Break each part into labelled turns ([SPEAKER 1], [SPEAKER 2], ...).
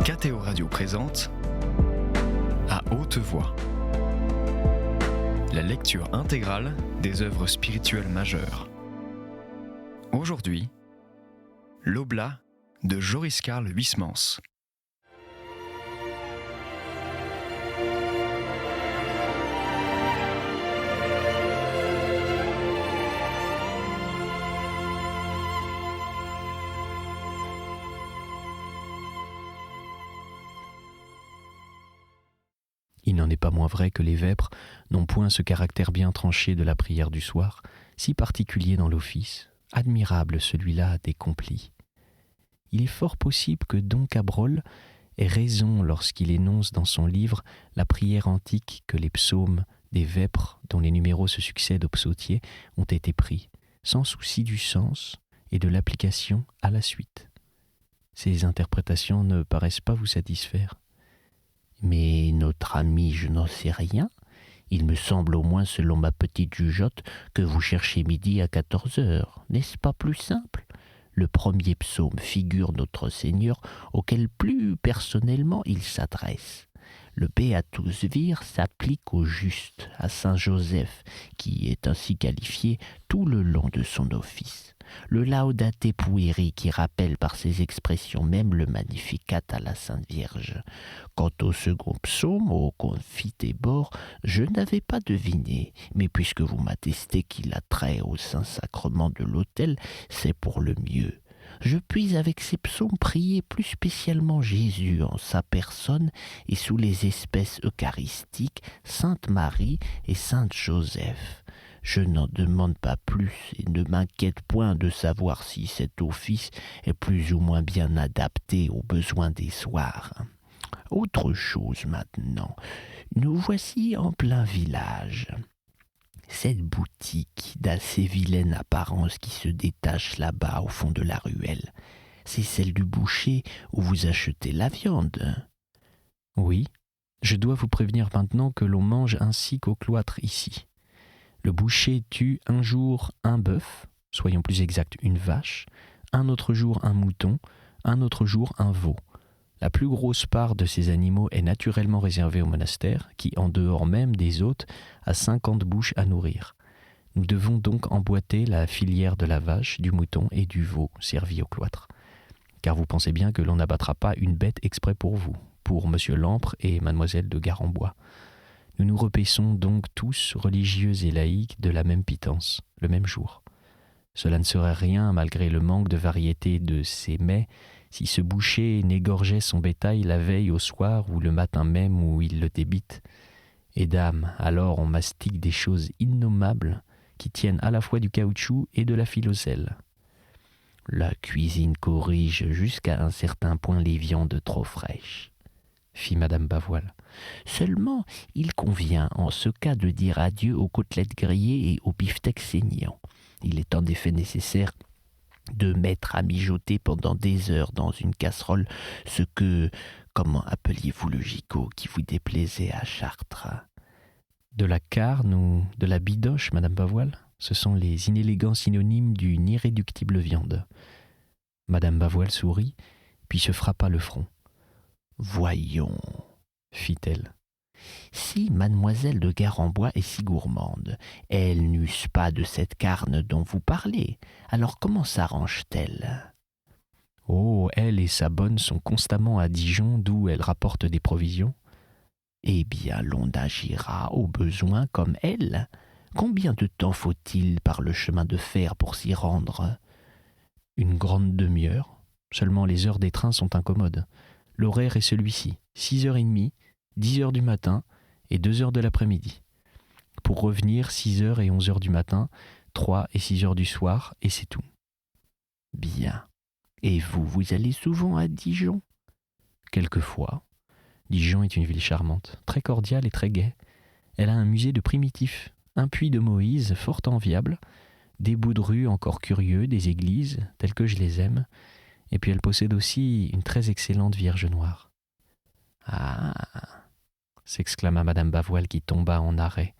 [SPEAKER 1] KTO Radio présente À haute voix, la lecture intégrale des œuvres spirituelles majeures. Aujourd'hui, l'Oblat de Joris Karl Huysmans.
[SPEAKER 2] Il n'en est pas moins vrai que les vêpres n'ont point ce caractère bien tranché de la prière du soir, si particulier dans l'office, admirable celui-là des complis. Il est fort possible que Don Cabrol ait raison lorsqu'il énonce dans son livre la prière antique que les psaumes des vêpres, dont les numéros se succèdent aux psautiers, ont été pris, sans souci du sens et de l'application à la suite. Ces interprétations ne paraissent pas vous satisfaire. Mais notre ami, je n'en sais rien. Il me semble au moins, selon ma petite jugeote, que vous cherchez midi à 14 heures. N'est-ce pas plus simple ? Le premier psaume figure notre Seigneur, auquel plus personnellement il s'adresse. Le Beatus Vir s'applique au juste, à Saint Joseph, qui est ainsi qualifié tout le long de son office. Le Laudate Pueri qui rappelle par ses expressions même le Magnificat à la Sainte Vierge. Quant au second psaume, au Confitebor, je n'avais pas deviné, mais puisque vous m'attestez qu'il a trait au Saint-Sacrement de l'autel, c'est pour le mieux. Je puis avec ces psaumes prier plus spécialement Jésus en sa personne et sous les espèces eucharistiques, Sainte Marie et Saint Joseph. Je n'en demande pas plus et ne m'inquiète point de savoir si cet office est plus ou moins bien adapté aux besoins des soirs. Autre chose maintenant, nous voici en plein village. Cette boutique d'assez vilaine apparence qui se détache là-bas au fond de la ruelle, c'est celle du boucher où vous achetez la viande.
[SPEAKER 3] Oui, je dois vous prévenir maintenant que l'on mange ainsi qu'au cloître ici. Le boucher tue un jour un bœuf, soyons plus exacts une vache, un autre jour un mouton, un autre jour un veau. La plus grosse part de ces animaux est naturellement réservée au monastère, qui, en dehors même des hôtes, a 50 bouches à nourrir. Nous devons donc emboîter la filière de la vache, du mouton et du veau servis au cloître. Car vous pensez bien que l'on n'abattra pas une bête exprès pour vous, pour monsieur Lampre et mademoiselle de Garembois. Nous nous repaissons donc tous, religieux et laïcs, de la même pitance, le même jour. Cela ne serait rien, malgré le manque de variété de ces mets, si ce boucher n'égorgeait son bétail la veille au soir ou le matin même où il le débite. Et dame, alors on mastique des choses innommables qui tiennent à la fois du caoutchouc et de la filoselle. La cuisine corrige jusqu'à un certain point les viandes trop fraîches, fit Madame Bavoil. Seulement, il convient en ce cas de dire adieu aux côtelettes grillées et aux beefsteaks saignants. Il est en effet nécessaire de mettre à mijoter pendant des heures dans une casserole ce que, comment appeliez-vous le gigot qui vous déplaisait à Chartres ? De la carne ou de la bidoche, Madame Bavoil ? Ce sont les inélégants synonymes d'une irréductible viande. Madame Bavoil sourit, puis se frappa le front.
[SPEAKER 2] Voyons,
[SPEAKER 3] fit-elle.
[SPEAKER 2] Si mademoiselle de Garembois est si gourmande, elle n'use pas de cette carne dont vous parlez. Alors comment s'arrange-t-elle ?
[SPEAKER 3] Oh, elle et sa bonne sont constamment à Dijon, d'où elle rapporte des provisions.
[SPEAKER 2] Eh bien, l'on agira au besoin comme elle. Combien de temps faut-il par le chemin de fer pour s'y rendre ?
[SPEAKER 3] Une grande demi-heure. Seulement les heures des trains sont incommodes. L'horaire est celui-ci, 6h30, 10h du matin et 2h de l'après-midi. Pour revenir, 6h et 11h du matin, 3 et 6h du soir, et c'est tout.
[SPEAKER 2] Bien. Et vous allez souvent à Dijon ?
[SPEAKER 3] Quelquefois. Dijon est une ville charmante, très cordiale et très gaie. Elle a un musée de primitifs, un puits de Moïse fort enviable, des bouts de rue encore curieux, des églises, telles que je les aime, et puis elle possède aussi une très excellente Vierge noire.
[SPEAKER 2] Ah !
[SPEAKER 3] S'exclama Madame Bavoil qui tomba en arrêt.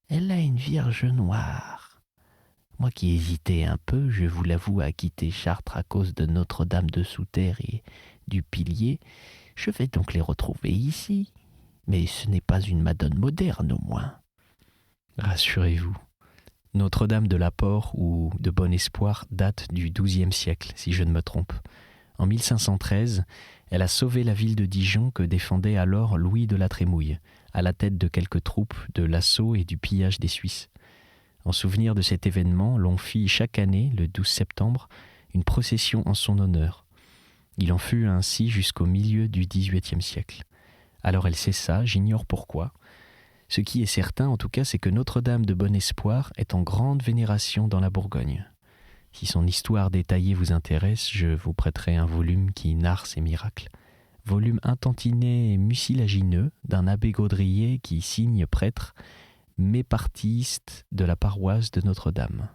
[SPEAKER 2] Elle a une Vierge noire. Moi qui hésitais un peu, je vous l'avoue, à quitter Chartres à cause de Notre-Dame de Souterre et du Pilier,
[SPEAKER 3] Je vais donc les retrouver ici. Mais ce n'est pas une Madone moderne, au moins. »
[SPEAKER 2] Rassurez-vous, Notre-Dame de l'Apport ou de Bon Espoir date du XIIe siècle, si je ne me trompe. En 1513, elle a sauvé la ville de Dijon que défendait alors Louis de la Trémouille, à la tête de quelques troupes de l'assaut et du pillage des Suisses. En souvenir de cet événement, l'on fit chaque année, le 12 septembre, une procession en son honneur. Il en fut ainsi jusqu'au milieu du XVIIIe siècle. Alors elle cessa, j'ignore pourquoi. Ce qui est certain, en tout cas, c'est que Notre-Dame de Bon Espoir est en grande vénération dans la Bourgogne. Si son histoire détaillée vous intéresse, je vous prêterai un volume qui narre ses miracles. Volume intantiné et mucilagineux d'un abbé Gaudrier qui signe prêtre mépartiste de la paroisse de Notre-Dame.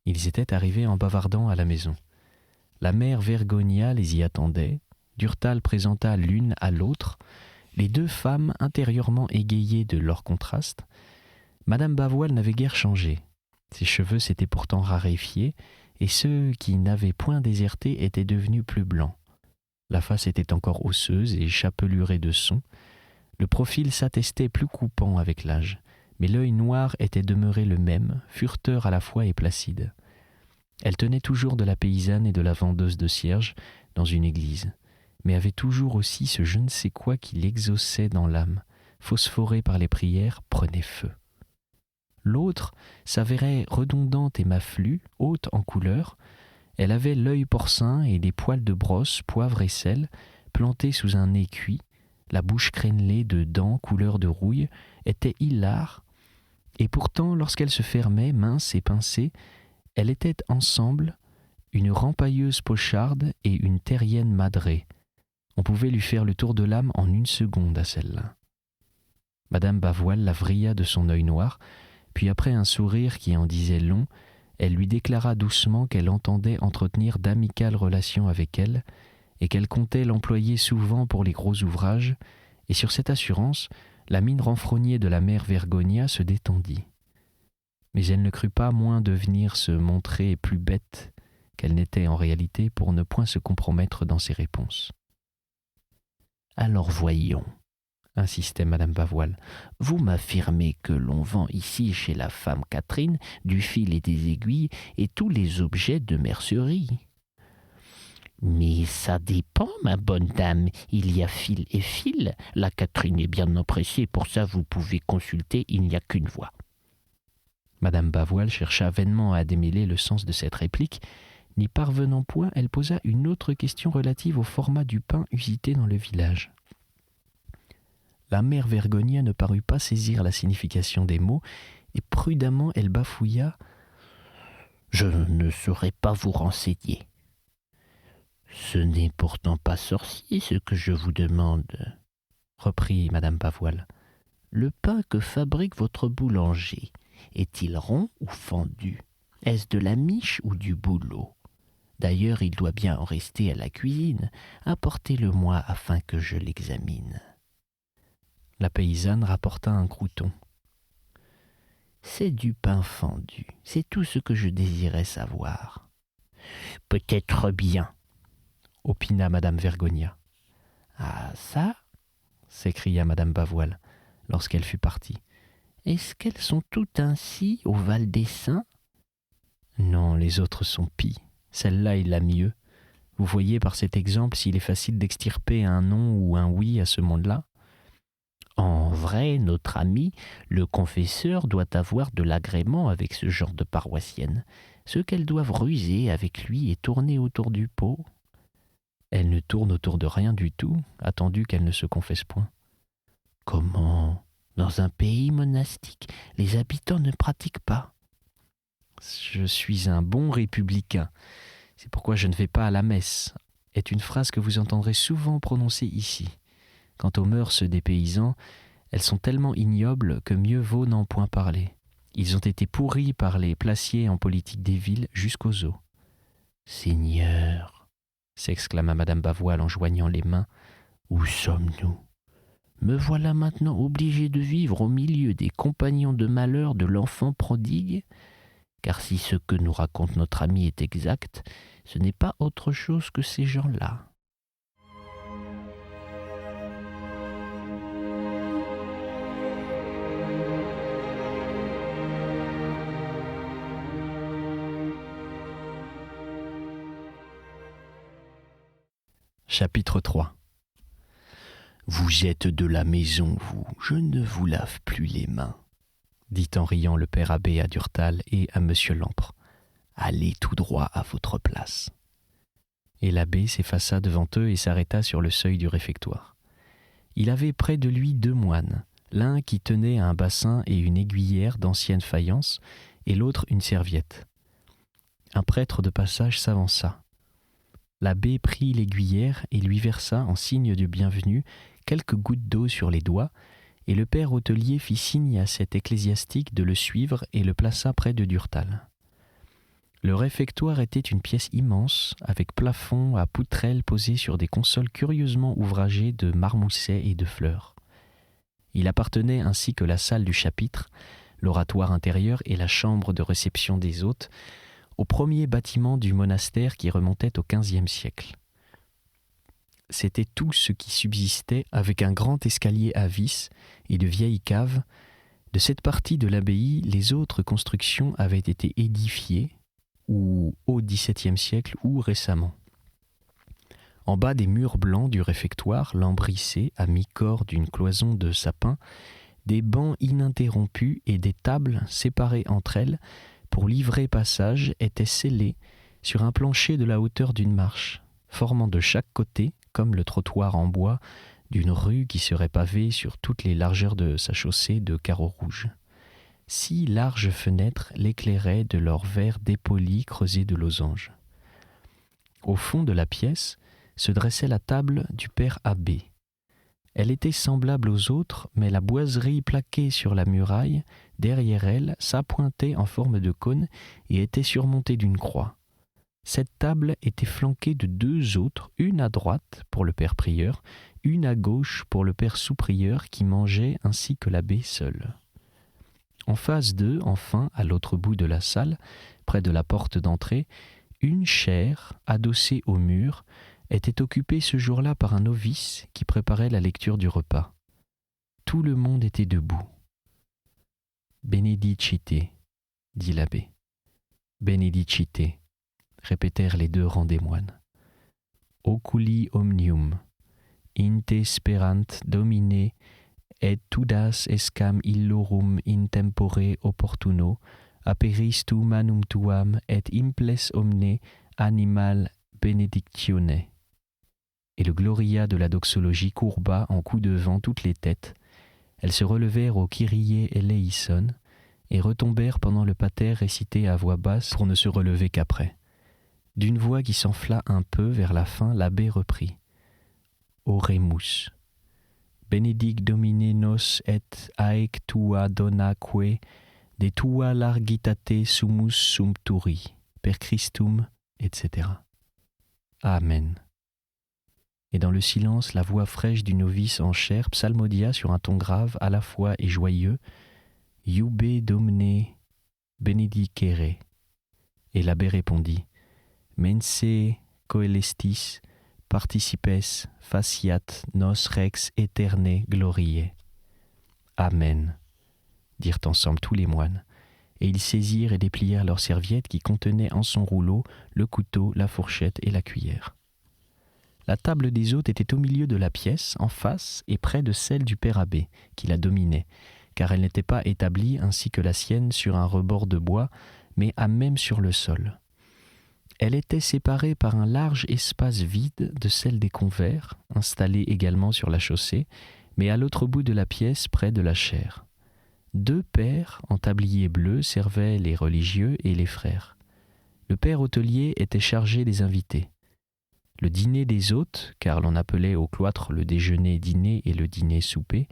[SPEAKER 2] Ils étaient arrivés en bavardant à la maison. La mère Vergonia les y attendait. Durtal présenta l'une à l'autre les deux femmes intérieurement égayées de leur contraste. Madame Bavoil n'avait guère changé. Ses cheveux s'étaient pourtant raréfiés, et ceux qui n'avaient point déserté étaient devenus plus blancs. La face était encore osseuse et chapelurée de son. Le profil s'attestait plus coupant avec l'âge, mais l'œil noir était demeuré le même, fureteur à la fois et placide. Elle tenait toujours de la paysanne et de la vendeuse de cierges dans une église, mais avait toujours aussi ce je ne sais quoi qui l'exauçait dans l'âme, phosphoré par les prières, prenait feu. L'autre s'avérait redondante et maflue, haute en couleur. Elle avait l'œil porcin et des poils de brosse, poivre et sel, plantés sous un nez cuit. La bouche crénelée de dents couleur de rouille était hilare, et pourtant, lorsqu'elle se fermait, mince et pincée, elle était ensemble une rempailleuse pocharde et une terrienne madrée. On pouvait lui faire le tour de l'âme en une seconde à celle-là. Madame Bavoil la vrilla de son œil noir, puis après un sourire qui en disait long, elle lui déclara doucement qu'elle entendait entretenir d'amicales relations avec elle et qu'elle comptait l'employer souvent pour les gros ouvrages, et sur cette assurance, la mine renfrognée de la mère Vergonia se détendit. Mais elle ne crut pas moins devenir se montrer plus bête qu'elle n'était en réalité pour ne point se compromettre dans ses réponses. « Alors voyons, » insistait Madame Bavoil, « vous m'affirmez que l'on vend ici chez la femme Catherine du fil et des aiguilles et tous les objets de mercerie. » « Mais ça dépend, ma bonne dame, il y a fil et fil. La Catherine est bien empressée, pour ça vous pouvez consulter, il n'y a qu'une voie. » Madame Bavoil chercha vainement à démêler le sens de cette réplique. N'y parvenant point, elle posa une autre question relative au format du pain usité dans le village. La mère Vergonia ne parut pas saisir la signification des mots, et prudemment elle bafouilla « Je ne saurais pas vous renseigner. » « Ce n'est pourtant pas sorcier ce que je vous demande, » reprit Madame Bavoil. « Le pain que fabrique votre boulanger, est-il rond ou fendu? Est-ce de la miche ou du bouleau? D'ailleurs, il doit bien en rester à la cuisine. Apportez-le-moi afin que je l'examine. » La paysanne rapporta un croûton. « C'est du pain fendu, c'est tout ce que je désirais savoir. »« Peut-être bien, » opina Madame Vergonia. « Ah ça !» s'écria Madame Bavoil lorsqu'elle fut partie. « Est-ce qu'elles sont toutes ainsi au Val des Saints ? » ?»« Non, les autres sont pis. Celle-là est la mieux. Vous voyez par cet exemple s'il est facile d'extirper un non ou un oui à ce monde-là. En vrai, notre ami, le confesseur, doit avoir de l'agrément avec ce genre de paroissienne. Ce qu'elles doivent ruser avec lui et tourner autour du pot. » « Elle ne tourne autour de rien du tout, attendu qu'elle ne se confesse point. »« Comment ? Dans un pays monastique, les habitants ne pratiquent pas. »« Je suis un bon républicain, c'est pourquoi je ne vais pas à la messe, » est une phrase que vous entendrez souvent prononcer ici. Quant aux mœurs des paysans, elles sont tellement ignobles que mieux vaut n'en point parler. Ils ont été pourris par les placiers en politique des villes jusqu'aux os. « Seigneur !» s'exclama Madame Bavoil en joignant les mains. « Où sommes-nous ? Me voilà maintenant obligé de vivre au milieu des compagnons de malheur de l'enfant prodigue ? Car si ce que nous raconte notre ami est exact, ce n'est pas autre chose que ces gens-là. » Chapitre 3. Vous êtes de la maison, vous, je ne vous lave plus les mains, dit en riant le père abbé à Durtal et à monsieur Lampre. Allez tout droit à votre place. Et l'abbé s'effaça devant eux et s'arrêta sur le seuil du réfectoire. Il avait près de lui 2 moines, l'un qui tenait un bassin et une aiguillère d'ancienne faïence, et l'autre une serviette. Un prêtre de passage s'avança. L'abbé prit l'aiguillère et lui versa en signe de bienvenue quelques gouttes d'eau sur les doigts, et le père hôtelier fit signe à cet ecclésiastique de le suivre et le plaça près de Durtal. Le réfectoire était une pièce immense, avec plafond à poutrelles posées sur des consoles curieusement ouvragées de marmousets et de fleurs. Il appartenait, ainsi que la salle du chapitre, l'oratoire intérieur et la chambre de réception des hôtes, au premier bâtiment du monastère qui remontait au XVe siècle. C'était tout ce qui subsistait, avec un grand escalier à vis et de vieilles caves. De cette partie de l'abbaye, les autres constructions avaient été édifiées, ou au XVIIe siècle ou récemment. En bas des murs blancs du réfectoire, lambrissés à mi-corps d'une cloison de sapin, des bancs ininterrompus et des tables séparées entre elles pour livrer passage étaient scellés sur un plancher de la hauteur d'une marche, formant de chaque côté, comme le trottoir en bois d'une rue qui serait pavée sur toutes les largeurs de sa chaussée de carreaux rouges. 6 larges fenêtres l'éclairaient de leurs verres dépolis creusés de losanges. Au fond de la pièce se dressait la table du père abbé. Elle était semblable aux autres, mais la boiserie plaquée sur la muraille, derrière elle, s'appointait en forme de cône et était surmontée d'une croix. Cette table était flanquée de 2 autres, une à droite pour le père prieur, une à gauche pour le père sous-prieur qui mangeait ainsi que l'abbé seul. En face d'eux, enfin, à l'autre bout de la salle, près de la porte d'entrée, une chaire, adossée au mur, était occupée ce jour-là par un novice qui préparait la lecture du repas. Tout le monde était debout. « Benedicite » dit l'abbé. « Benedicite » répétèrent les 2 rangs des moines. « Oculi omnium, in te sperant Domine, et tudas escam illorum in tempore opportuno, aperis tu manum tuam et imples omne animal benedictione. » Et le gloria de la doxologie courba en coups de vent toutes les têtes. Elles se relevèrent au Kyrie eleison et retombèrent pendant le pater récité à voix basse pour ne se relever qu'après. D'une voix qui s'enfla un peu vers la fin, l'abbé reprit. Oremus. Benedic Domine nos et aec tua donaque, de tua largitate sumus sumpturi, per Christum, etc. Amen. Et dans le silence, la voix fraîche du novice en chair psalmodia sur un ton grave à la fois et joyeux, « Iube Domine benedicere » et l'abbé répondit, « Mense coelestis participes faciat nos rex aeterne gloriae. » Amen, dirent ensemble tous les moines, et ils saisirent et déplièrent leurs serviettes qui contenaient en son rouleau le couteau, la fourchette et la cuillère. La table des hôtes était au milieu de la pièce, en face et près de celle du père abbé, qui la dominait, car elle n'était pas établie ainsi que la sienne sur un rebord de bois, mais à même sur le sol. Elle était séparée par un large espace vide de celle des convers, installée également sur la chaussée, mais à l'autre bout de la pièce, près de la chaire. 2 pères en tablier bleu servaient les religieux et les frères. Le père hôtelier était chargé des invités. Le dîner des hôtes, car l'on appelait au cloître le déjeuner-dîner et le dîner-souper,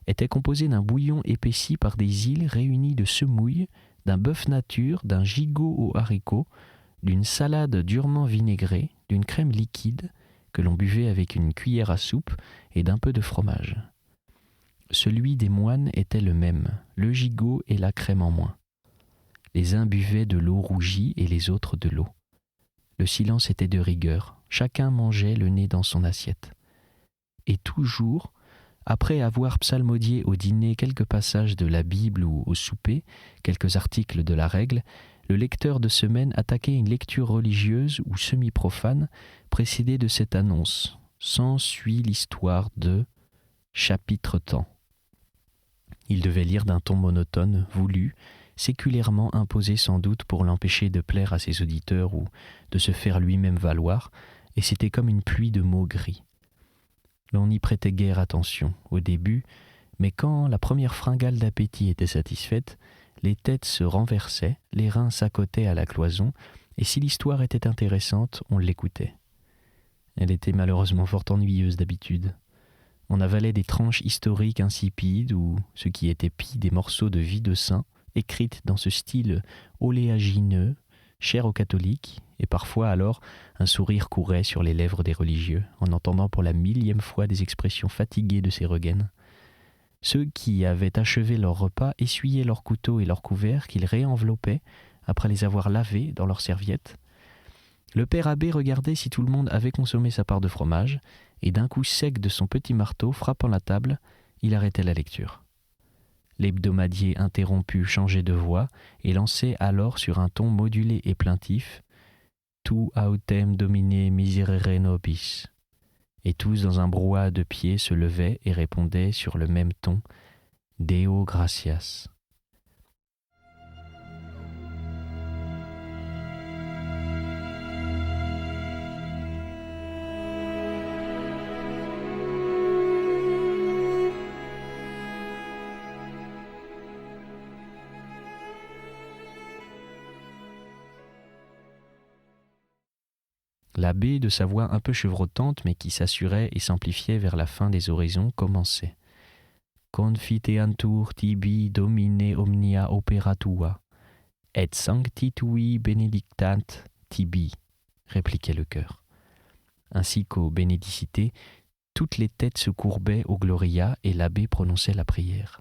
[SPEAKER 2] était composé d'un bouillon épaissi par des îles réunies de semouilles, d'un bœuf nature, d'un gigot aux haricots, d'une salade durement vinaigrée, d'une crème liquide que l'on buvait avec une cuillère à soupe et d'un peu de fromage. Celui des moines était le même, le gigot et la crème en moins. Les uns buvaient de l'eau rougie et les autres de l'eau. Le silence était de rigueur, chacun mangeait le nez dans son assiette. Et toujours, après avoir psalmodié au dîner quelques passages de la Bible ou au souper, quelques articles de la règle, le lecteur de semaine attaquait une lecture religieuse ou semi-profane, précédée de cette annonce. s'ensuit l'histoire de chapitre temps. Il devait lire d'un ton monotone, voulu, séculairement imposé sans doute pour l'empêcher de plaire à ses auditeurs ou de se faire lui-même valoir, et c'était comme une pluie de mots gris. L'on n'y prêtait guère attention au début, mais quand la première fringale d'appétit était satisfaite, les têtes se renversaient, les reins s'accotaient à la cloison, et si l'histoire était intéressante, on l'écoutait. Elle était malheureusement fort ennuyeuse d'habitude. On avalait des tranches historiques insipides ou, ce qui était pis, des morceaux de vie de saint, écrites dans ce style oléagineux, cher aux catholiques, et parfois alors un sourire courait sur les lèvres des religieux, en entendant pour la 1000e fois des expressions fatiguées de ces regaines. Ceux qui avaient achevé leur repas essuyaient leurs couteaux et leurs couverts qu'ils réenveloppaient après les avoir lavés dans leurs serviettes. Le père abbé regardait si tout le monde avait consommé sa part de fromage, et d'un coup sec de son petit marteau, frappant la table, il arrêtait la lecture. L'hebdomadier interrompu changeait de voix et lançait alors sur un ton modulé et plaintif « Tu autem domine miserere nobis ». Et tous dans un brouhaha de pieds se levaient et répondaient sur le même ton « Deo gratias ». L'abbé, de sa voix un peu chevrotante, mais qui s'assurait et s'amplifiait vers la fin des oraisons, commençait. Confiteantur tibi domine omnia opera tua, et sancti tui benedictant tibi, répliquait le chœur. Ainsi qu'aux bénédicités, toutes les têtes se courbaient au Gloria et l'abbé prononçait la prière.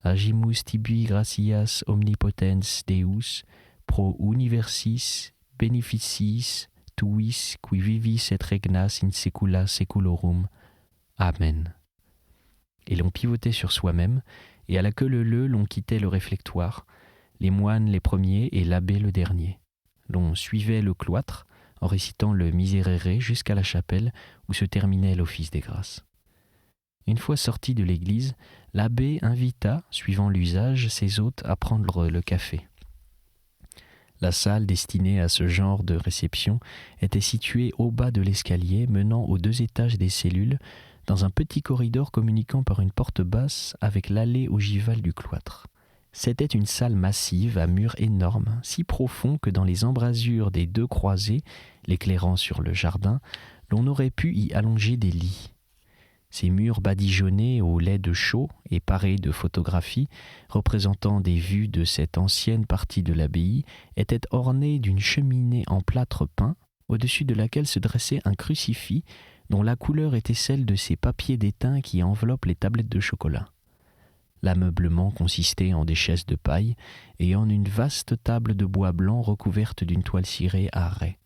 [SPEAKER 2] Agimus tibi gratias omnipotens Deus pro universis beneficis tuis qui vivis et regnas in saecula saeculorum. Amen. Et l'on pivotait sur soi-même, et à la queue leu l'on quittait le réflectoire, les moines les premiers et l'abbé le dernier. L'on suivait le cloître, en récitant le Miserere jusqu'à la chapelle où se terminait l'office des grâces. Une fois sorti de l'église, l'abbé invita, suivant l'usage, ses hôtes à prendre le café. La salle destinée à ce genre de réception était située au bas de l'escalier menant aux 2 étages des cellules, dans un petit corridor communiquant par une porte basse avec l'allée ogivale du cloître. C'était une salle massive à murs énormes, si profonds que dans les embrasures des 2 croisées, l'éclairant sur le jardin, l'on aurait pu y allonger des lits. Ces murs badigeonnés au lait de chaux et parés de photographies représentant des vues de cette ancienne partie de l'abbaye étaient ornés d'une cheminée en plâtre peint, au-dessus de laquelle se dressait un crucifix dont la couleur était celle de ces papiers d'étain qui enveloppent les tablettes de chocolat. L'ameublement consistait en des chaises de paille et en une vaste table de bois blanc recouverte d'une toile cirée à raies.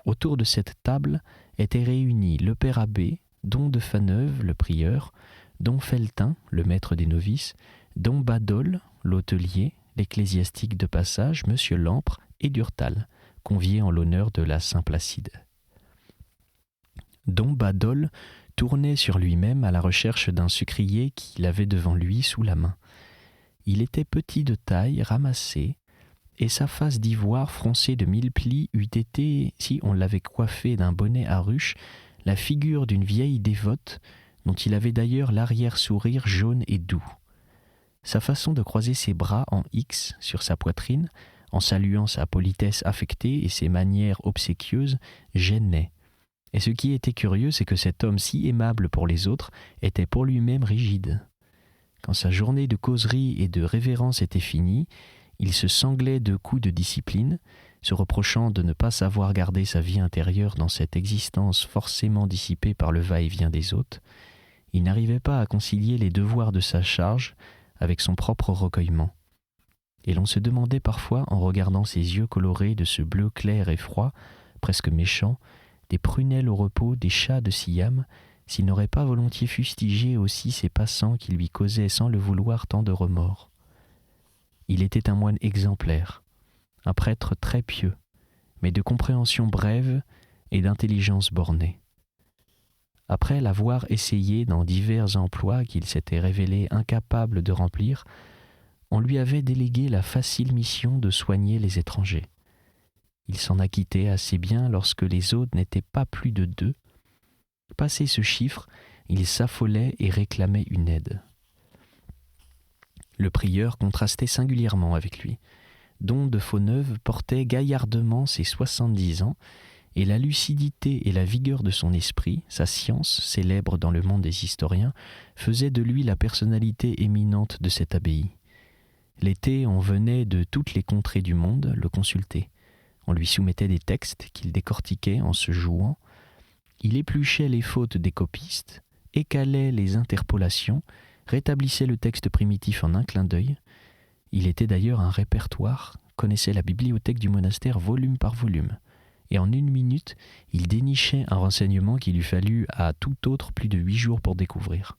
[SPEAKER 2] Autour de cette table étaient réunis le père abbé, don de Faneuve, le prieur, don Feltin, le maître des novices, don Badol, l'hôtelier, l'ecclésiastique de passage, monsieur Lampre et Durtal, conviés en l'honneur de la Saint-Placide. Don Badol tournait sur lui-même à la recherche d'un sucrier qu'il avait devant lui sous la main. Il était petit de taille, ramassé, et sa face d'ivoire froncée de 1000 plis eût été, si on l'avait coiffé d'un bonnet à ruche, la figure d'une vieille dévote dont il avait d'ailleurs l'arrière-sourire jaune et doux. Sa façon de croiser ses bras en X sur sa poitrine, en saluant sa politesse affectée et ses manières obséquieuses, gênait. Et ce qui était curieux, c'est que cet homme si aimable pour les autres était pour lui-même rigide. Quand sa journée de causerie et de révérence était finie, il se sanglait de coups de discipline, se reprochant de ne pas savoir garder sa vie intérieure dans cette existence forcément dissipée par le va-et-vient des hôtes. Il n'arrivait pas à concilier les devoirs de sa charge avec son propre recueillement. Et l'on se demandait parfois, en regardant ses yeux colorés de ce bleu clair et froid, presque méchant, des prunelles au repos, des chats de Siam, s'il n'aurait pas volontiers fustigé aussi ces passants qui lui causaient sans le vouloir tant de remords. Il était un moine exemplaire, un prêtre très pieux, mais de compréhension brève et d'intelligence bornée.
[SPEAKER 3] Après l'avoir essayé dans divers emplois qu'il s'était révélé incapable de remplir, on lui avait délégué la facile mission de soigner les étrangers. Il s'en acquittait assez bien lorsque les autres n'étaient pas plus de 2. Passé ce chiffre, il s'affolait et réclamait une aide. Le prieur contrastait singulièrement avec lui. Don de Fauneuve portait gaillardement ses 70 ans, et la lucidité et la vigueur de son esprit, sa science, célèbre dans le monde des historiens, faisaient de lui la personnalité éminente de cette abbaye. L'été, on venait de toutes les contrées du monde le consulter. On lui soumettait des textes qu'il décortiquait en se jouant. Il épluchait les fautes des copistes, écalait les interpolations, rétablissait le texte primitif en un clin d'œil. Il était d'ailleurs un répertoire, connaissait la bibliothèque du monastère volume par volume. Et en 1 minute, il dénichait un renseignement qu'il eût fallu à tout autre plus de 8 jours pour découvrir.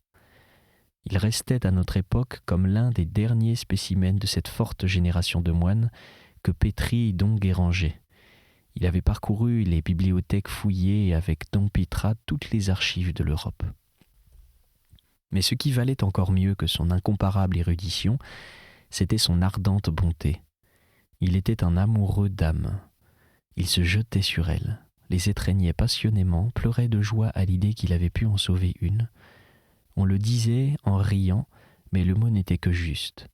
[SPEAKER 3] Il restait à notre époque comme l'un des derniers spécimens de cette forte génération de moines que pétrit Don Guéranger. Il avait parcouru les bibliothèques fouillées avec Don Pitra toutes les archives de l'Europe. Mais ce qui valait encore mieux que son incomparable érudition, c'était son ardente bonté. Il était un amoureux d'âme. Il se jetait sur elles, les étreignait passionnément, pleurait de joie à l'idée qu'il avait pu en sauver une. On le disait en riant, mais le mot n'était que juste.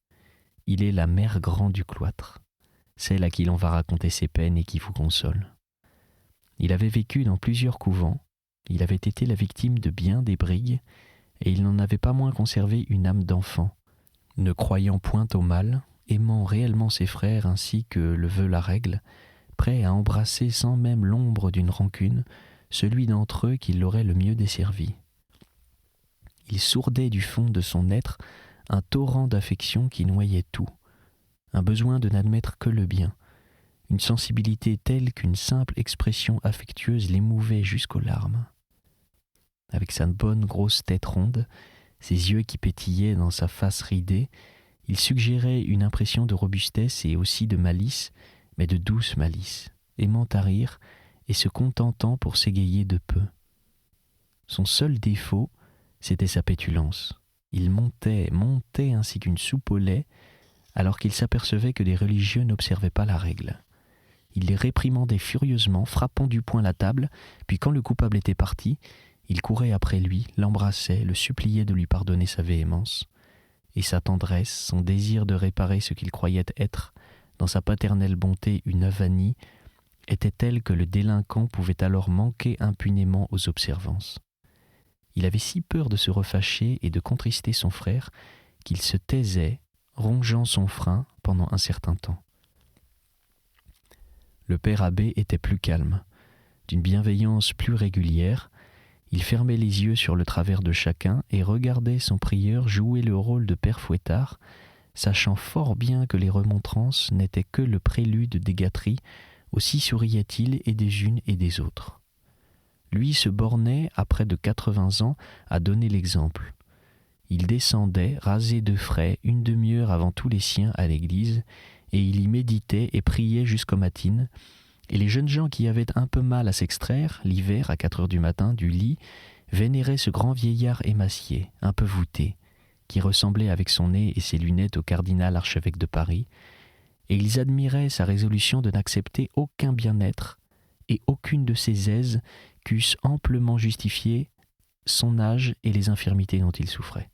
[SPEAKER 3] Il est la mère grand du cloître, celle à qui l'on va raconter ses peines et qui vous console. Il avait vécu dans plusieurs couvents, il avait été la victime de bien des brigues, et il n'en avait pas moins conservé une âme d'enfant, ne croyant point au mal, aimant réellement ses frères ainsi que le veut la règle, prêt à embrasser sans même l'ombre d'une rancune celui d'entre eux qui l'aurait le mieux desservi. Il sourdait du fond de son être un torrent d'affection qui noyait tout, un besoin de n'admettre que le bien, une sensibilité telle qu'une simple expression affectueuse l'émouvait jusqu'aux larmes. Avec sa bonne grosse tête ronde, ses yeux qui pétillaient dans sa face ridée, il suggérait une impression de robustesse et aussi de malice, mais de douce malice, aimant à rire et se contentant pour s'égayer de peu. Son seul défaut, c'était sa pétulance. Il montait ainsi qu'une soupe au lait, alors qu'il s'apercevait que les religieux n'observaient pas la règle. Il les réprimandait furieusement, frappant du poing la table, puis quand le coupable était parti, il courait après lui, l'embrassait, le suppliait de lui pardonner sa véhémence. Et sa tendresse, son désir de réparer ce qu'il croyait être, dans sa paternelle bonté une avanie, était telle que le délinquant pouvait alors manquer impunément aux observances. Il avait si peur de se refâcher et de contrister son frère qu'il se taisait, rongeant son frein pendant un certain temps. Le père abbé était plus calme, d'une bienveillance plus régulière. Il fermait les yeux sur le travers de chacun et regardait son prieur jouer le rôle de père fouettard, sachant fort bien que les remontrances n'étaient que le prélude des gâteries, aussi souriait-il et des unes et des autres. Lui se bornait, à près de 80 ans, à donner l'exemple. Il descendait, rasé de frais, 1 demi-heure avant tous les siens à l'église, et il y méditait et priait jusqu'aux matines, et les jeunes gens qui avaient un peu mal à s'extraire, l'hiver à 4 heures du matin, du lit, vénéraient ce grand vieillard émacié, un peu voûté, qui ressemblait avec son nez et ses lunettes au cardinal archevêque de Paris, et ils admiraient sa résolution de n'accepter aucun bien-être et aucune de ses aises qu'eussent amplement justifié son âge et les infirmités dont il souffrait.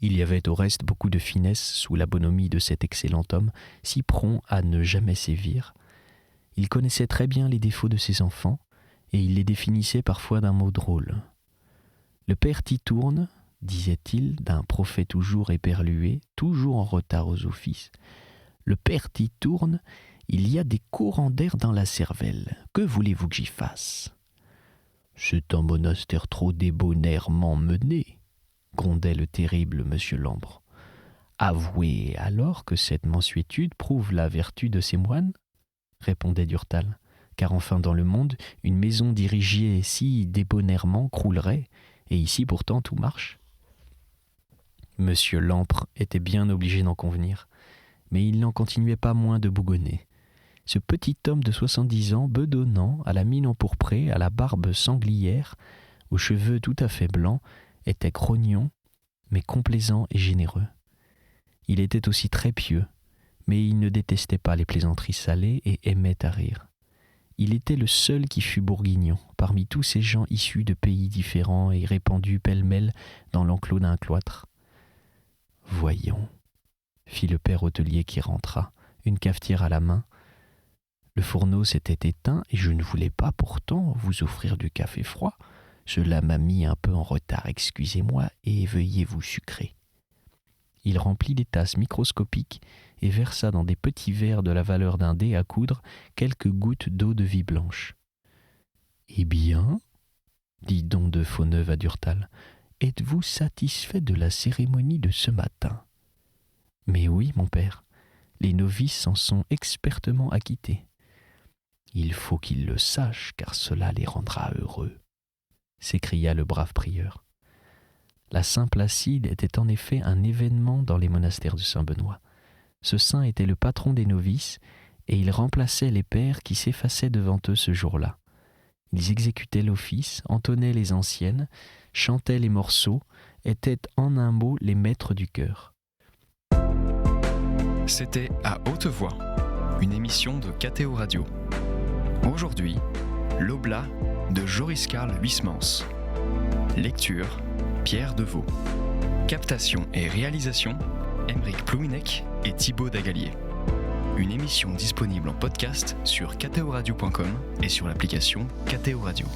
[SPEAKER 3] Il y avait au reste beaucoup de finesse sous la bonhomie de cet excellent homme, si prompt à ne jamais sévir. Il connaissait très bien les défauts de ses enfants, et il les définissait parfois d'un mot drôle. Le père Titourne, disait-il, d'un prophète toujours éperlué, toujours en retard aux offices, le père Titourne, il y a des courants d'air dans la cervelle. Que voulez-vous que j'y fasse ? C'est un monastère trop débonnairement mené, grondait le terrible monsieur Lambre. Avouez alors que cette mansuétude prouve la vertu de ces moines, répondait Durtal, car enfin dans le monde, une maison dirigée si débonnairement croulerait, et ici pourtant tout marche. Monsieur Lampre était bien obligé d'en convenir, mais il n'en continuait pas moins de bougonner. Ce petit homme de 70 ans, bedonnant, à la mine empourprée, à la barbe sanglière, aux cheveux tout à fait blancs, était grognon, mais complaisant et généreux. Il était aussi très pieux, mais il ne détestait pas les plaisanteries salées et aimait à rire. Il était le seul qui fût bourguignon, parmi tous ces gens issus de pays différents et répandus pêle-mêle dans l'enclos d'un cloître. « Voyons, » fit le père hôtelier qui rentra, une cafetière à la main. « Le fourneau s'était éteint et je ne voulais pas pourtant vous offrir du café froid. Cela m'a mis un peu en retard, excusez-moi, et veuillez vous sucrer. » Il remplit des tasses microscopiques et versa dans des petits verres de la valeur d'un dé à coudre quelques gouttes d'eau de vie blanche. « Eh bien, dit don de Fauneuve à Durtal, êtes-vous satisfait de la cérémonie de ce matin ? » ?»« Mais oui, mon père, les novices s'en sont expertement acquittés. »« Il faut qu'ils le sachent, car cela les rendra heureux, » s'écria le brave prieur. La Saint-Placide était en effet un événement dans les monastères de Saint-Benoît. Ce saint était le patron des novices et il remplaçait les pères qui s'effaçaient devant eux ce jour-là. Ils exécutaient l'office, entonnaient les anciennes, chantaient les morceaux, étaient en un mot les maîtres du chœur.
[SPEAKER 1] C'était À Haute Voix, une émission de KTO Radio. Aujourd'hui, l'Oblat de Joris Karl Huysmans. Lecture, Pierre Deveau. Captation et réalisation, Aymeric Plouinec et Thibaut Dagalier. Une émission disponible en podcast sur ktoradio.com et sur l'application KTO Radio.